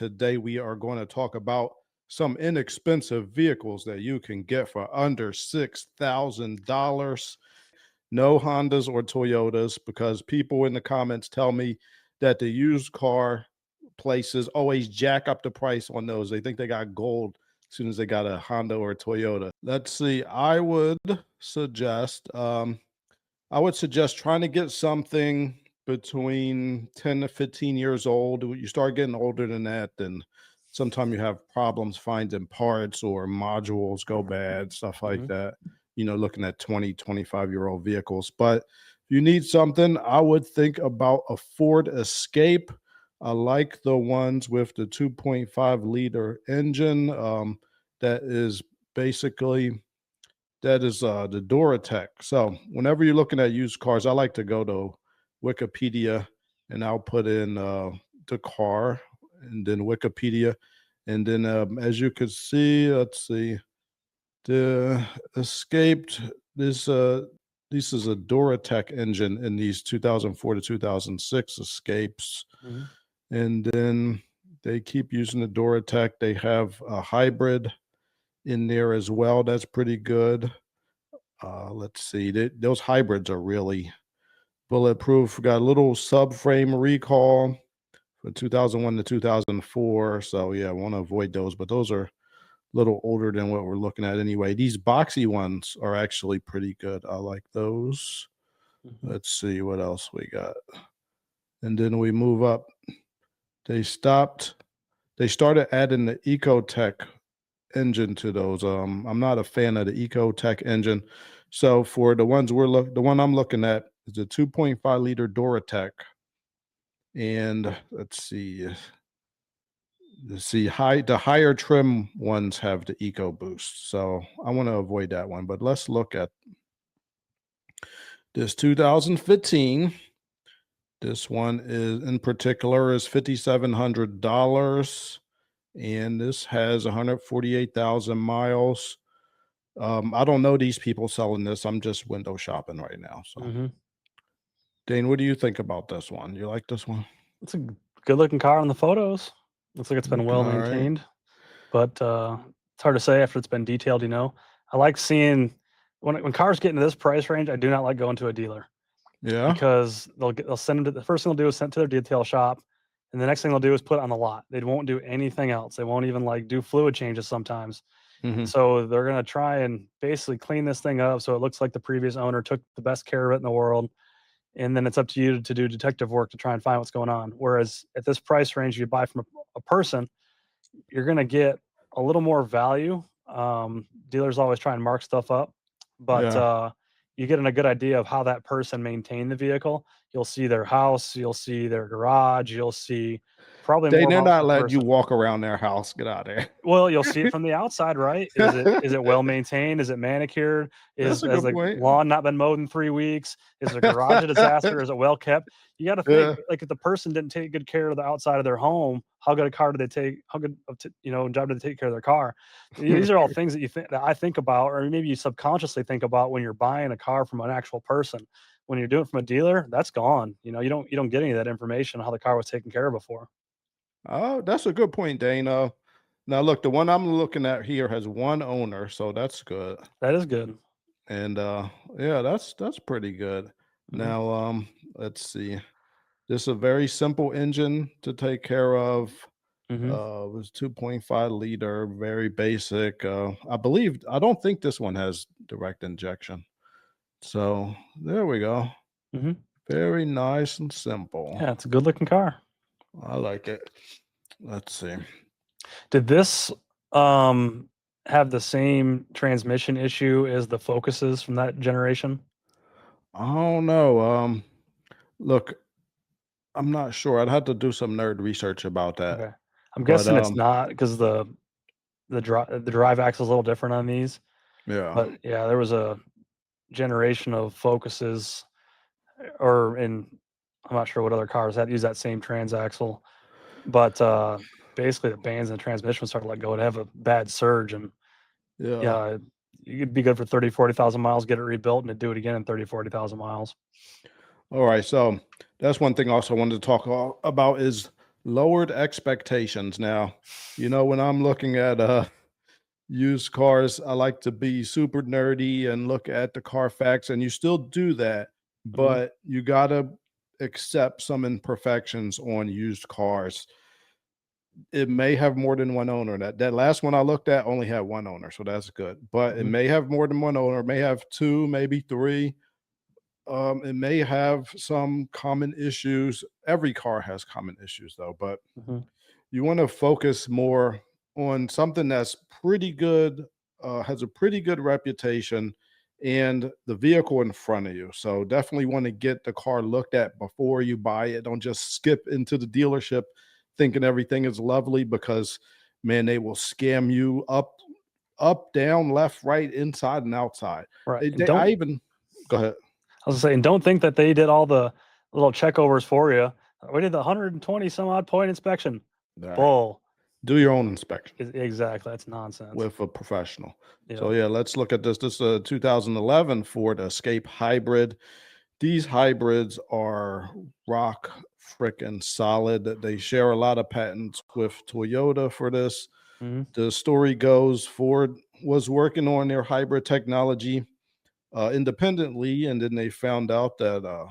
Today we are going to talk about some inexpensive vehicles that you can get for under $6,000. No Hondas or Toyotas, because people in the comments tell me that the used car places always jack up the price on those. They think they got gold as soon as they got a Honda or a Toyota. Let's see. I would suggest trying to get something between 10 to 15 years old. You start getting older than that, then sometimes you have problems finding parts or modules go bad, stuff like that. Looking at 20, 25-year-old vehicles. But if you need something, I would think about a Ford Escape. I like the ones with the 2.5-liter engine. That is basically the Duratec. So whenever you're looking at used cars, I like to go to Wikipedia and I'll put in the car and then Wikipedia. And then as you can see, let's see, the Escaped, this is a Duratec engine in these 2004 to 2006 Escapes. And then they keep using the Duratec. They have a hybrid in there as well. That's pretty good. Let's see. Those hybrids are really bulletproof. Got a little subframe recall from 2001 to 2004. So yeah, I want to avoid those, but those are a little older than what we're looking at anyway. These boxy ones are actually pretty good. I like those. Let's see what else we got. And then we move up. They started adding the Ecotech engine to those. I'm not a fan of the Ecotech engine. So for the ones the one I'm looking at is a 2.5-liter Duratec. And let's see. The higher trim ones have the EcoBoost. So I want to avoid that one. But let's look at this 2015. This one is in particular is $5,700. And this has 148,000 miles. I don't know these people selling this. I'm just window shopping right now. So, Dane, what do you think about this one? You like this one? It's a good-looking car in the photos. Looks like it's been well All right. maintained, but it's hard to say after it's been detailed. I like seeing when cars get into this price range. I do not like going to a dealer Yeah. because they'll send them to the first thing they'll do is send to their detail shop, and the next thing they'll do is put it on the lot. They won't do anything else. They won't even do fluid changes sometimes. So they're gonna try and basically clean this thing up so it looks like the previous owner took the best care of it in the world. And then it's up to you to do detective work to try and find what's going on. Whereas at this price range, you buy from a person, you're going to get a little more value. Dealers always try and mark stuff up, but you get a good idea of how that person maintained the vehicle. You'll see their house, you'll see their garage, you'll see probably more They're about not the letting you person. walk around their house. Get out of there. Well, you'll see it from the outside, right? Is it well maintained? Is it manicured? That's a Has good the point. lawn not been mowed in 3 weeks? Is the garage a disaster? Is it well kept? You got to think, if the person didn't take good care of the outside of their home, how good a car do they take? How good job do they take care of their car? These are all things that I think about, or maybe you subconsciously think about when you're buying a car from an actual person. When you're doing it from a dealer, that's gone. You don't get any of that information on how the car was taken care of before. Oh, that's a good point, Dane. Now look, the one I'm looking at here has one owner, so that's good. That is good. And yeah, that's pretty good. Now, let's see. This is a very simple engine to take care of. It was 2.5-liter, very basic. I don't think this one has direct injection. So there we go. Very nice and simple. Yeah, it's a good looking car. I like it. Let's see. Did this have the same transmission issue as the Focuses from that generation? I don't know. Look, I'm not sure. I'd have to do some nerd research about that. Okay, I'm guessing it's not because the drive axle is a little different on these. Yeah. But yeah, there was a generation of Focuses, I'm not sure what other cars that use that same transaxle, but basically the bands and the transmission started to let go. It'd have a bad surge, and yeah, you'd be good for 30, 40,000 miles, get it rebuilt, and it'd do it again in 30, 40,000 miles. All right. So that's one thing also I wanted to talk about is lowered expectations. Now, when I'm looking at used cars, I like to be super nerdy and look at the Carfax, and you still do that, Mhm, but you gotta accept some imperfections on used cars. It may have more than one owner. That last one I looked at only had one owner, so that's good. But it mhm, may have more than one owner, it may have two, maybe three. It may have some common issues. Every car has common issues though, but mhm, you want to focus more on something that's pretty good, has a pretty good reputation, and the vehicle in front of you. So definitely want to get the car looked at before you buy it. Don't just skip into the dealership thinking everything is lovely, because man, they will scam you up, down, left, right, inside, and outside. right, and I don't even go ahead. I was saying, don't think that they did all the little checkovers for you. We did the 120 some odd point inspection. Nah, Bull. do your own inspection Exactly, that's nonsense. with a professional. So Yep. yeah, let's look at this. This is a 2011 Ford Escape Hybrid. These hybrids are rock freaking solid. They share a lot of patents with Toyota for this. Mhm, The story goes Ford was working on their hybrid technology independently, and then they found out that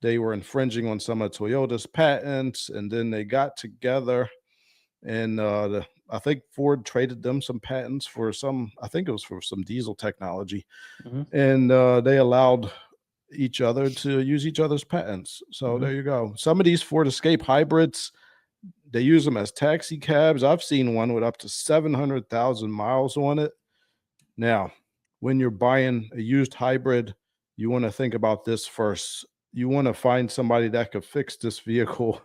they were infringing on some of Toyota's patents, and then they got together and I think Ford traded them some patents for some. I think it was for some diesel technology, mhm, and they allowed each other to use each other's patents. So mhm. there you go. Some of these Ford Escape hybrids, they use them as taxi cabs. I've seen one with up to 700,000 miles on it. Now, when you're buying a used hybrid, you want to think about this first. You want to find somebody that could fix this vehicle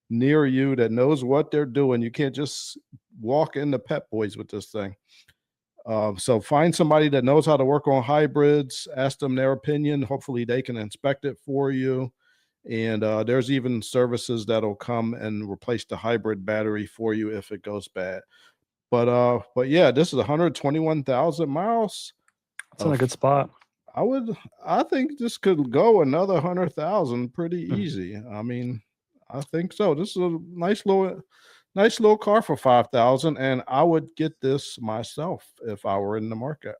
near you that knows what they're doing. You can't just walk into Pep Boys with this thing. So find somebody that knows how to work on hybrids, ask them their opinion. Hopefully, they can inspect it for you. And there's even services that'll come and replace the hybrid battery for you if it goes bad. But yeah, this is 121,000 miles. It's in a Of good spot. I would I think this could go another 100,000 pretty Mm. easy. I mean, I think so. This is a nice little car for 5,000, and I would get this myself if I were in the market.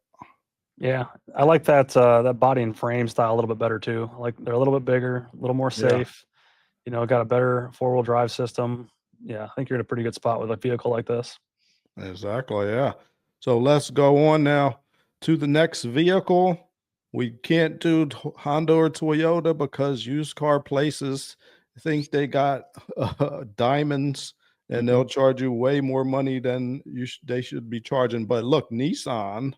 Yeah, I like that body and frame style a little bit better too. Like they're a little bit bigger, a little more Yeah, safe. Got a better four-wheel drive system. Yeah, I think you're in a pretty good spot with a vehicle like this. exactly. Yeah. So let's go on now to the next vehicle. We can't do Honda or Toyota because used car places think they got diamonds, and Mhm, they'll charge you way more money than they should be charging. But look, Nissan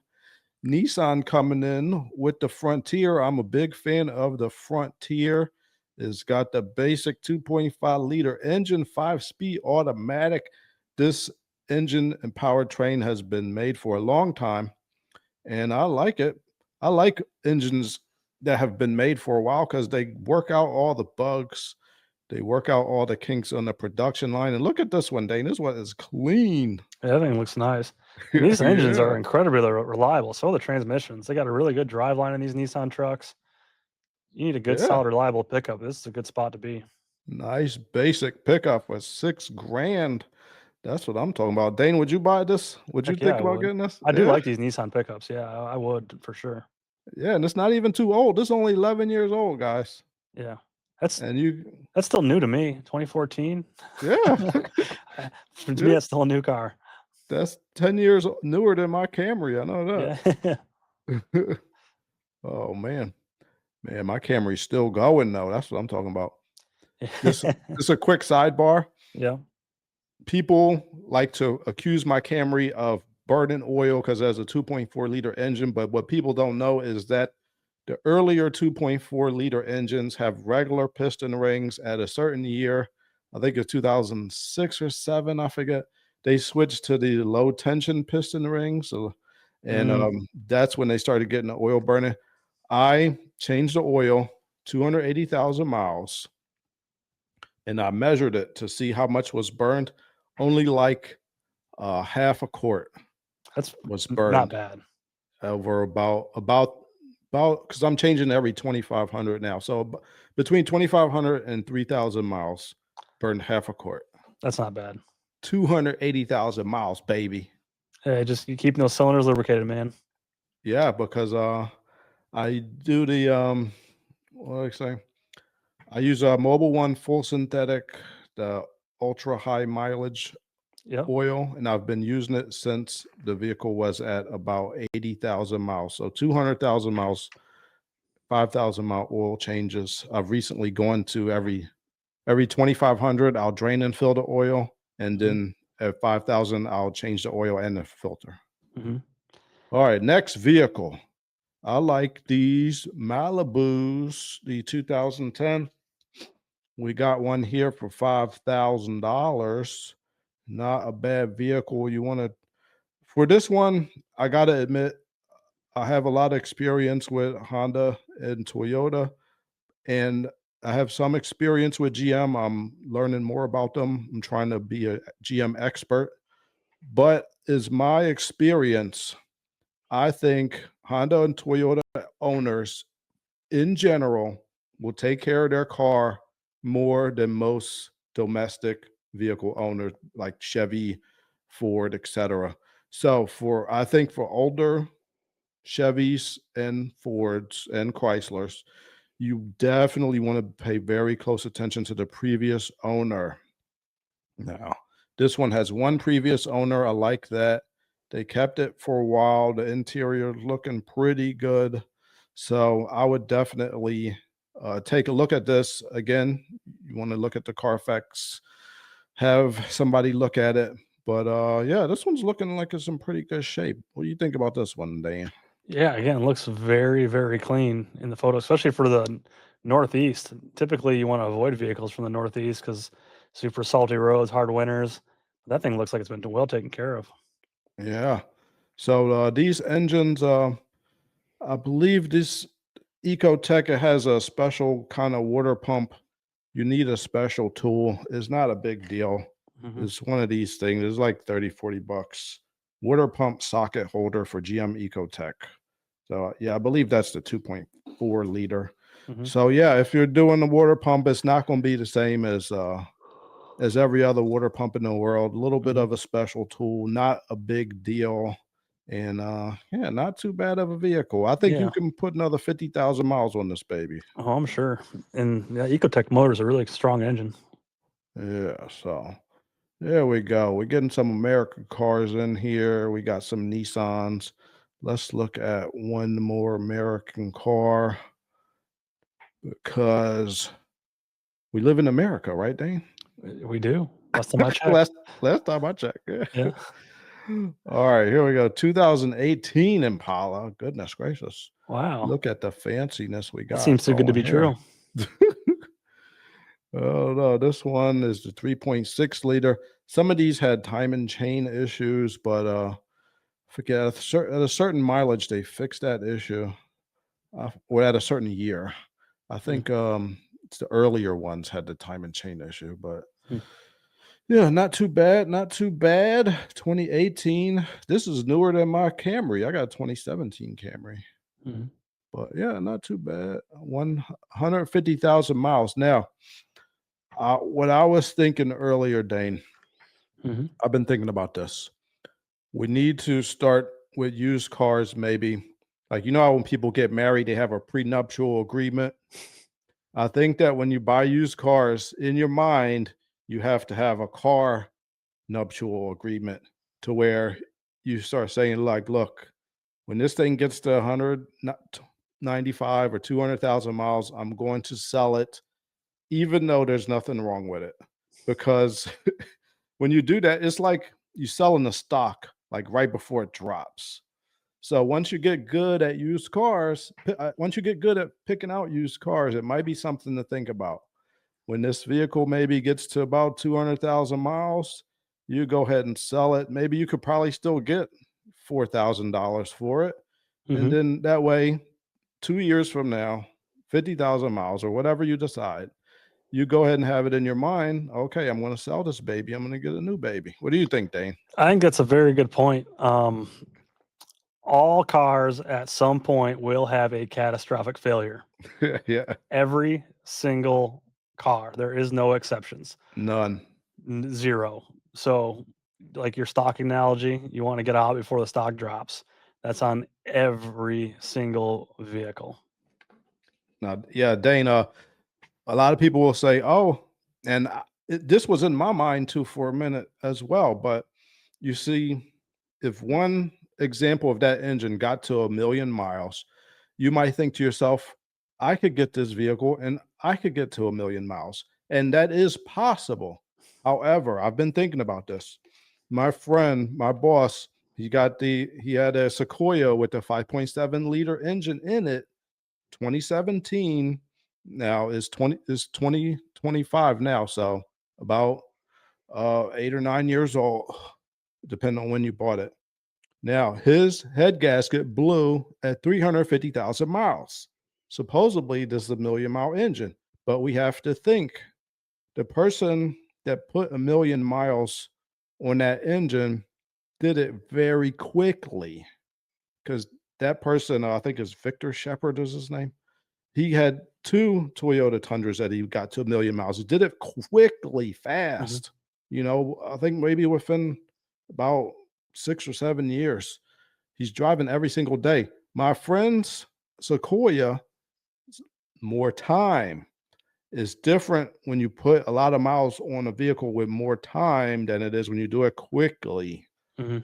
coming in with the Frontier. I'm a big fan of the Frontier. It's got the basic 2.5-liter engine, 5-speed automatic. This engine and powertrain has been made for a long time, and I like it. I like engines that have been made for a while because they work out all the bugs. They work out all the kinks on the production line. And look at this one, Dane. This one is clean. yeah, everything looks nice, and these engines are Yeah. incredibly reliable. So are the transmissions. They got a really good drive line in these Nissan trucks. You need a good, Yeah. solid, reliable pickup. This is a good spot to be. Nice basic pickup for 6 grand. That's what I'm talking about. Dane, would you buy this? Would you Heck yeah, think I about would. getting this? I do Yeah. like these Nissan pickups. Yeah, I would for sure. Yeah. And it's not even too old. This is only 11 years old, guys. Yeah, that's And you, that's still new to me. 2014. yeah. For me, Yeah. that's still a new car. That's 10 years newer than my Camry. I know Yeah. that. Oh, man. Man, my Camry's still going, though. That's what I'm talking about. Just, just a quick sidebar. Yeah. People like to accuse my Camry of burning oil because it has a 2.4-liter engine. But what people don't know is that the earlier 2.4-liter engines have regular piston rings at a certain year. I think it's 2006 or 7, I forget. They switched to the low tension piston rings. So, and Mm, that's when they started getting the oil burning. I changed the oil, 280,000 miles, and I measured it to see how much was burned. Only like half a quart that's was not burned bad. over about because I'm changing every 2,500 now. So between 2,500 and 3,000 miles, burned half a quart. That's not bad. 280,000 miles, baby. Hey, just keeping those cylinders lubricated, man. Yeah, because I do the what do I say? I use a Mobile One full synthetic, the ultra high mileage Yep. oil, and I've been using it since the vehicle was at about 80,000 miles. So 200,000 miles, 5,000 mile oil changes. I've recently gone to every 2,500, I'll drain and fill the oil, and Mhm. then at 5,000, I'll change the oil and the filter. Mhm. All right, next vehicle. I like these Malibus, the 2010. We got one here for $5,000. Not a bad vehicle. You want to, for this one, I got to admit, I have a lot of experience with Honda and Toyota, and I have some experience with GM. I'm learning more about them. I'm trying to be a GM expert, but is my experience, I think Honda and Toyota owners in general will take care of their car more than most domestic vehicle owners like Chevy, Ford, etc. So for I think for older Chevys and Fords and Chryslers, you definitely want to pay very close attention to the previous owner. Now, this one has one previous owner. I like that. They kept it for a while. The interior looking pretty good. So I would definitely take a look at this again. You want to look at the Carfax, have somebody look at it. But yeah, this one's looking like it's in pretty good shape. What do you think about this one, Dan? Yeah, again, it looks very, very clean in the photo, especially for the Northeast. Typically, you want to avoid vehicles from the Northeast because super salty roads, hard winters. That thing looks like it's been well taken care of. Yeah. So these engines, I believe this Ecotech it has a special kind of water pump. You need a special tool. It's not a big deal. Mhm. It's one of these things. It's like 30, $40. Water pump socket holder for GM Ecotech. So yeah, I believe that's the 2.4 liter. Mhm. So yeah, if you're doing the water pump, it's not going to be the same as every other water pump in the world. A little bit Mhm. of a special tool, not a big deal. And yeah, not too bad of a vehicle. I think you Yeah. can put another 50,000 miles on this baby. Oh, I'm sure. And yeah, Ecotech motors are really strong engine. Yeah, so there we go. We're getting some American cars in here. We got some Nissans. Let's look at one more American car because we live in America, right, Dane? We do. Last time I checked. last time I checked. Yeah. Yeah. All right, here we go. 2018 Impala. Goodness gracious. Wow. Look at the fanciness we That got seems too good to going be here. true. Oh no, this one is the 3.6 liter. Some of these had time and chain issues, but forget at a certain mileage they fixed that issue. Or at a certain year. I Mm, think it's the earlier ones had the time and chain issue, but mm, yeah, not too bad, not too bad. 2018. This is newer than my Camry. I got a 2017 Camry. mhm, But yeah, not too bad. 150,000 miles. Now, what I was thinking earlier, Dane, mhm. I've been thinking about this. We need to start with used cars, maybe. Like, you know, how when people get married, they have a prenuptial agreement. I think that when you buy used cars, in your mind, you have to have a car nuptial agreement to where you start saying, like, look, when this thing gets to 195 or 200,000 miles, I'm going to sell it, even though there's nothing wrong with it. Because when you do that, it's like you selling the stock like right before it drops. So once you get good at used cars, once you get good at picking out used cars, it might be something to think about. When this vehicle maybe gets to about 200,000 miles, you go ahead and sell it. Maybe you could probably still get $4,000 for it. And Mhm. then that way, 2 years from now, 50,000 miles or whatever you decide, you go ahead and have it in your mind. Okay, I'm going to sell this baby. I'm going to get a new baby. What do you think, Dane? I think that's a very good point. All cars at some point will have a catastrophic failure. Yeah, Every single car. There is no exceptions. none. Zero. So, like your stock analogy, you want to get out before the stock drops. That's on every single vehicle. Now, yeah, Dana, a lot of people will say, "Oh," and this was in my mind too for a minute as well. But you see, if one example of that engine got to 1,000,000 miles, you might think to yourself, "I could get this vehicle and I could get to 1,000,000 miles," and that is possible. However, I've been thinking about this. My friend, my boss, he had a Sequoia with a 5.7 liter engine in it, 2017. Now is 2025 now, so about 8 or 9 years old, depending on when you bought it. Now his head gasket blew at 350,000 miles. Supposedly this is a 1,000,000 mile engine, but we have to think the person that put 1,000,000 miles on that engine did it very quickly, because that person, I think is Victor Shepard is his name. He had 2 Toyota Tundras that he got to 1,000,000 miles. He did it quickly, Mhm. fast. I think maybe within about 6 or 7 years. He's driving every single day. My friend's Sequoia, more time. Is different when you put a lot of miles on a vehicle with more time than it is when you do it quickly, Mhm.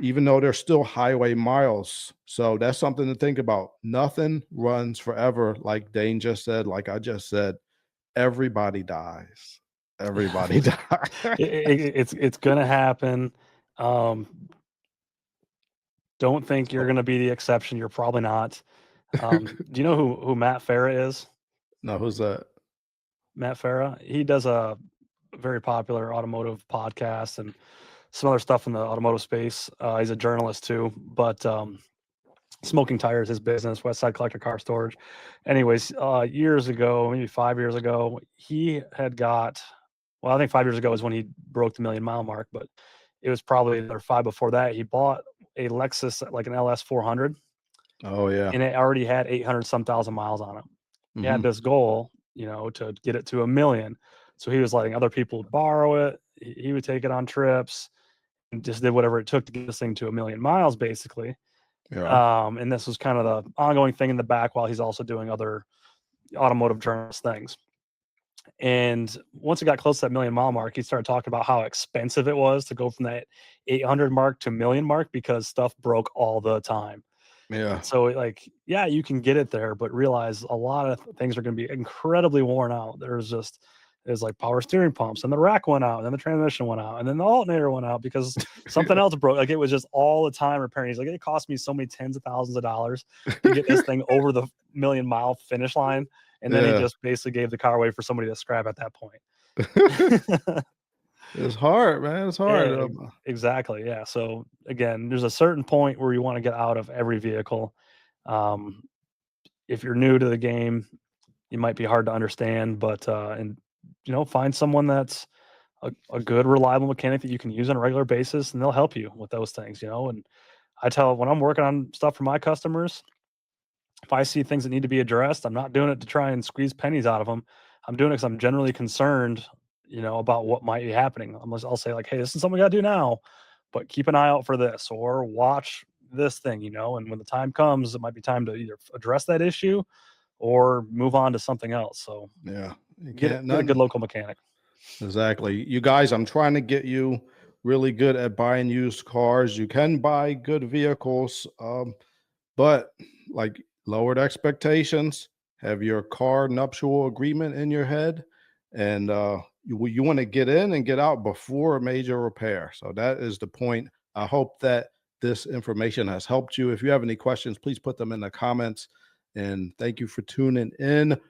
even though they're still highway miles. So that's something to think about. Nothing runs forever, like Dane just said, like I just said. Everybody dies. Everybody dies. It's gonna happen. Um, don't think you're gonna be the exception. You're probably not. Do you know who Matt Farah is? No, who's that? Matt Farah. He does a very popular automotive podcast and some other stuff in the automotive space. He's a journalist too, but Smoking Tires, his business, West Side Collector Car Storage. Anyways, years ago, maybe 5 years ago, he had got. Well, I think 5 years ago is when he broke the 1,000,000 mile mark, but it was probably another five before that. He bought a Lexus, like an LS 400, Oh, yeah. and it already had 800 some thousand miles on it. He had Mhm. this goal, to get it to 1,000,000. So he was letting other people borrow it. He would take it on trips and just did whatever it took to get this thing to 1,000,000 miles, basically. Yeah. And this was kind of the ongoing thing in the back while he's also doing other automotive journalist things. And once it got close to that 1,000,000 mile mark, he started talking about how expensive it was to go from that 800 mark to 1,000,000 mark because stuff broke all the time. Yeah. And so, like, yeah, you can get it there, but realize a lot of things are going to be incredibly worn out. There's like power steering pumps, and the rack went out, and then the transmission went out, and then the alternator went out because something else broke. Like, it was just all the time repairing. He's like, it cost me so many tens of thousands of dollars to get this thing over the 1,000,000 mile finish line. And then he Yeah. just basically gave the car away for somebody to scrap at that point. It's hard, man. It's hard. Yeah, exactly. Yeah. So again, there's a certain point where you want to get out of every vehicle. Um, if you're new to the game, it might be hard to understand, but find someone that's a good, reliable mechanic that you can use on a regular basis, and they'll help you with those things. And I tell when I'm working on stuff for my customers, if I see things that need to be addressed, I'm not doing it to try and squeeze pennies out of them. I'm doing it because I'm generally concerned, about what might be happening. I'll say like, hey, this is something we got to do now, but keep an eye out for this or watch this thing, and when the time comes, it might be time to either address that issue or move on to something else. So Yeah. You get can't get a good nothing. local mechanic. Exactly. You guys, I'm trying to get you really good at buying used cars. You can buy good vehicles, but like lowered expectations, have your car nuptial agreement in your head, and you want to get in and get out before a major repair. So that is the point. I hope that this information has helped you. If you have any questions, please put them in the comments. And thank you for tuning in.